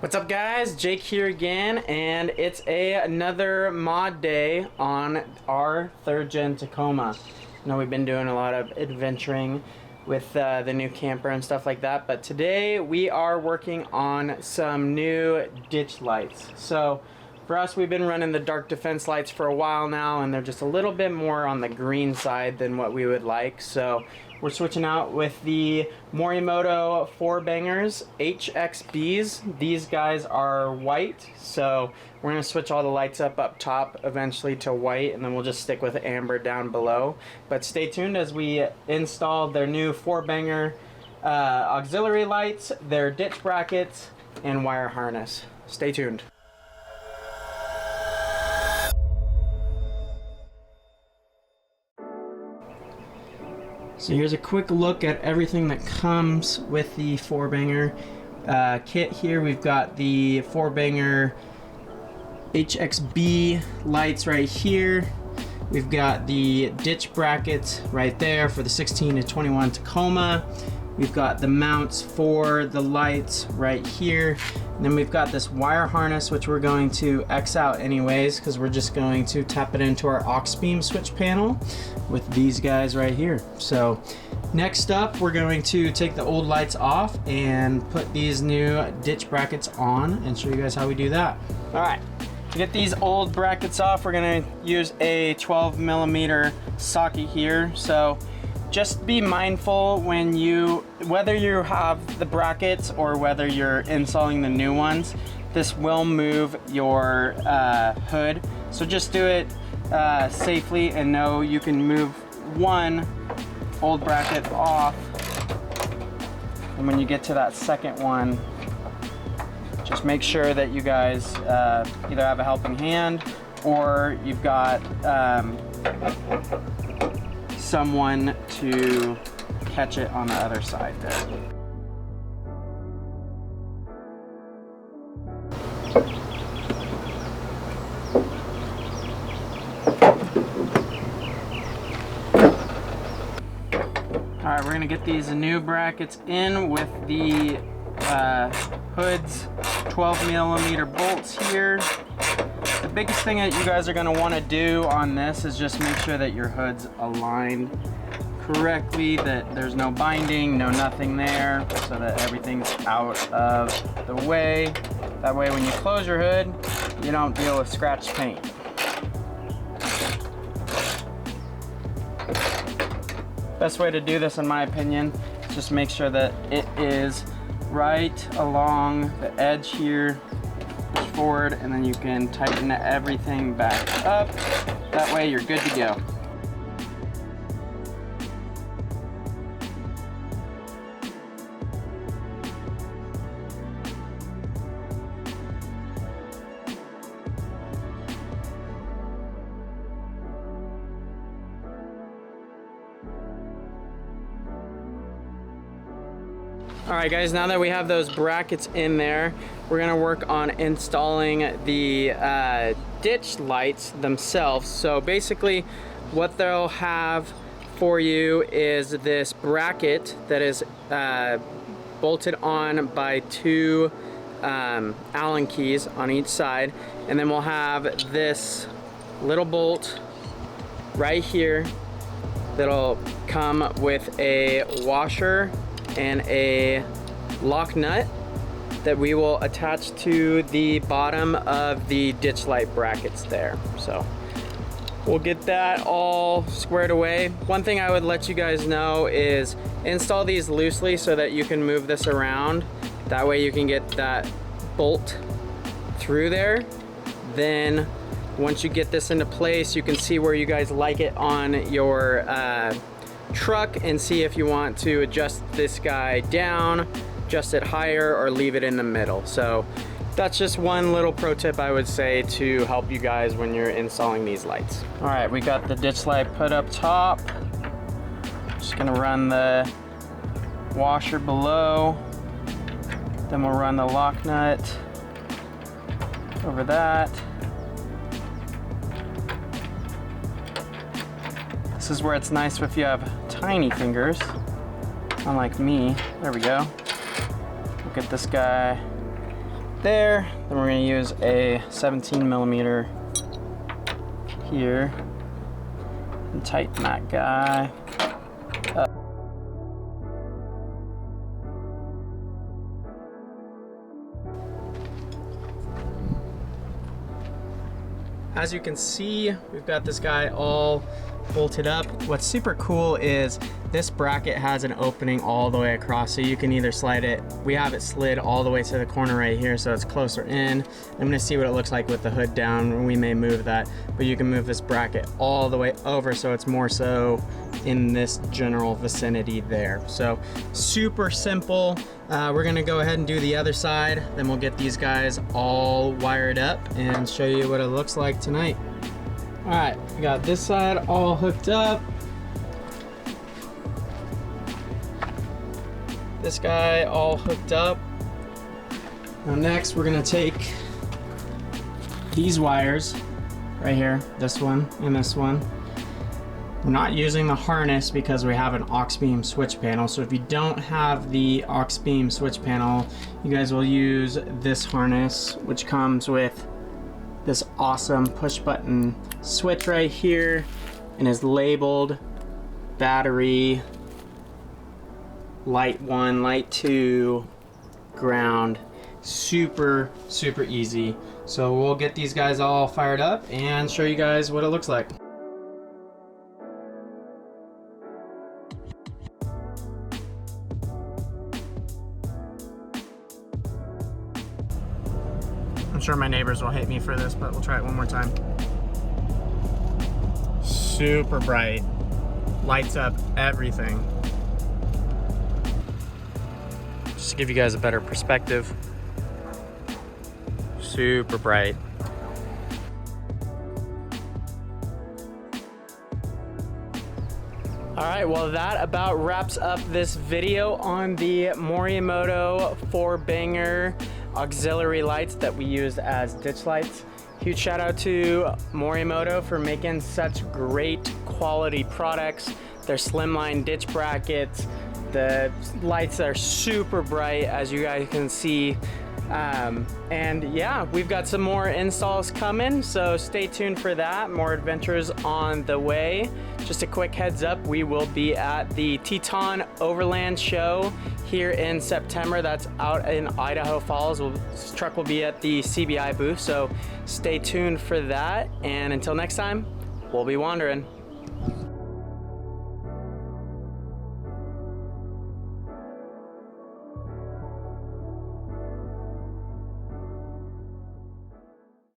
What's up guys, Jake here again, and it's another mod day on our 3rd gen Tacoma. I know we've been doing a lot of adventuring with the new camper and stuff like that, but today we are working on some new ditch lights. So for us, we've been running the dark defense lights for a while now, and they're just a little bit more on the green side than what we would like. So we're switching out with the Morimoto 4Bangers HXBs. These guys are white, so we're gonna switch all the lights up top eventually to white, and then we'll just stick with amber down below. But stay tuned as we install their new 4Banger auxiliary lights, their ditch brackets, and wire harness. Stay tuned. So here's a quick look at everything that comes with the 4Banger kit here. We've got the 4Banger HXB lights right here. We've got the ditch brackets right there for the 16 to 21 Tacoma. We've got the mounts for the lights right here. And then we've got this wire harness, which we're going to X out anyways, because we're just going to tap it into our aux beam switch panel with these guys right here. So next up, we're going to take the old lights off and put these new ditch brackets on and show you guys how we do that. All right, to get these old brackets off, we're gonna use a 12mm socket here. So just be mindful when whether you have the brackets or whether you're installing the new ones, this will move your hood. So just do it safely and know you can move one old bracket off. And when you get to that second one, just make sure that you guys either have a helping hand or you've got someone to catch it on the other side there. All right, we're gonna get these new brackets in with the hood's 12mm bolts here. The biggest thing that you guys are going to want to do on this is just make sure that your hood's aligned correctly, that there's no binding, no nothing there, so that everything's out of the way. That way when you close your hood, you don't deal with scratch paint. Best way to do this, in my opinion, is just make sure that it is right along the edge here. Push forward, and then you can tighten everything back up. That way you're good to go. Alright guys, now that we have those brackets in there, we're going to work on installing the ditch lights themselves. So basically what they'll have for you is this bracket that is bolted on by 2 Allen keys on each side, and then we'll have this little bolt right here that'll come with a washer and a lock nut that we will attach to the bottom of the ditch light brackets there. So we'll get that all squared away. One thing I would let you guys know is install these loosely so that you can move this around. That way you can get that bolt through there. Then once you get this into place, you can see where you guys like it on your truck and see if you want to adjust this guy down, adjust it higher, or leave it in the middle. So that's just one little pro tip I would say to help you guys when you're installing these lights. All right, we got the ditch light put up top. Just gonna run the washer below, then we'll run the lock nut over that. This is where it's nice if you have tiny fingers, unlike me. There we go. We'll get this guy there. Then we're gonna use a 17 millimeter here and tighten that guy up. As you can see, we've got this guy all bolted up. What's super cool is this bracket has an opening all the way across, so you can either slide it. We have it slid all the way to the corner right here, so it's closer in. I'm gonna see what it looks like with the hood down. We may move that, but you can move this bracket all the way over, so it's more so in this general vicinity there. So super simple. We're gonna go ahead and do the other side, then we'll get these guys all wired up and show you what it looks like tonight. All right, we got this side all hooked up. This guy all hooked up. Now next we're gonna take these wires right here, this one and this one. We're not using the harness because we have an aux beam switch panel. So if you don't have the aux beam switch panel, you guys will use this harness, which comes with this awesome push button switch right here and is labeled battery, light 1, light 2, ground. Super easy. So we'll get these guys all fired up and show you guys what it looks like. I'm sure my neighbors will hate me for this, but we'll try it one more time. Super bright, lights up everything. Just to give you guys a better perspective. Super bright. All right, well that about wraps up this video on the Morimoto 4Banger auxiliary lights that we use as ditch lights. Huge shout out to Morimoto for making such great quality products. Their slimline ditch brackets, the lights are super bright as you guys can see. And yeah, we've got some more installs coming, so stay tuned for that. More adventures on the way. Just a quick heads up, we will be at the Teton Overland Show here in September. That's out in Idaho Falls. This truck will be at the CBI booth, so stay tuned for that. And until next time, we'll be wandering.